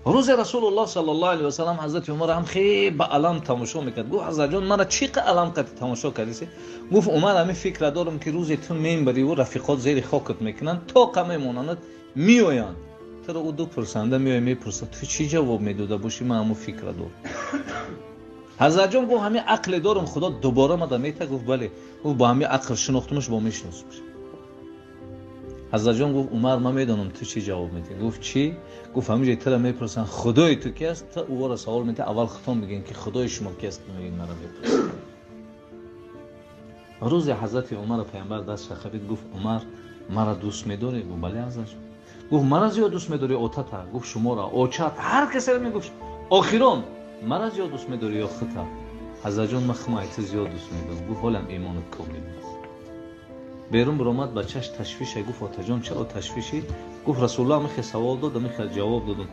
روز رسول الله صلی الله علیه و سلم حضرت عمر هم خیلی با علم تماشا میکرد. گفت حضرت جان مرا چیق علم قد تماشا کردی؟ گفت عمر همین فکر دارم که روز تو میبری و رفیقات زیر خاکت میکنن تا قمه مونند میآیند. تو او دو پرسنده میای میپرسد تو چی جواب میداده باشی؟ من همون فکر دارم. حضرت جان گفت همین عقل دارم خدا دوباره ما میته. گفت بله. گفت با همین عقل شناختمش با میشناسمش. حضرت جان گفت عمر من میدونم تو چی جواب میدی. گفت چی؟ گفت همینجوری تو را میپرسن خدای تو کی است؟ تو او را سوال میده اول خودتون بگین که خدای شما کی است. میگین مرا میپرسن. روز حضرت عمر پیامبر دست خرید. گفت عمر مرا دوست میداری؟ گفت بله حضرت جان. گفت مرا زیاد دوست میداری اوتا؟ گفت شما را اوچت هر کسی را میگفت آخرون مرا زیاد دوست میداری یا خطا؟ حضرت جان من ایت زیاد دوست میدارم. گفت حالم ایمانت کامل است. بیرون برآمد بچه‌ش تشویش. گفت آتا جان چرا تشویشی؟ گفت رسول الله میخه سوال داد میخه جواب دادم.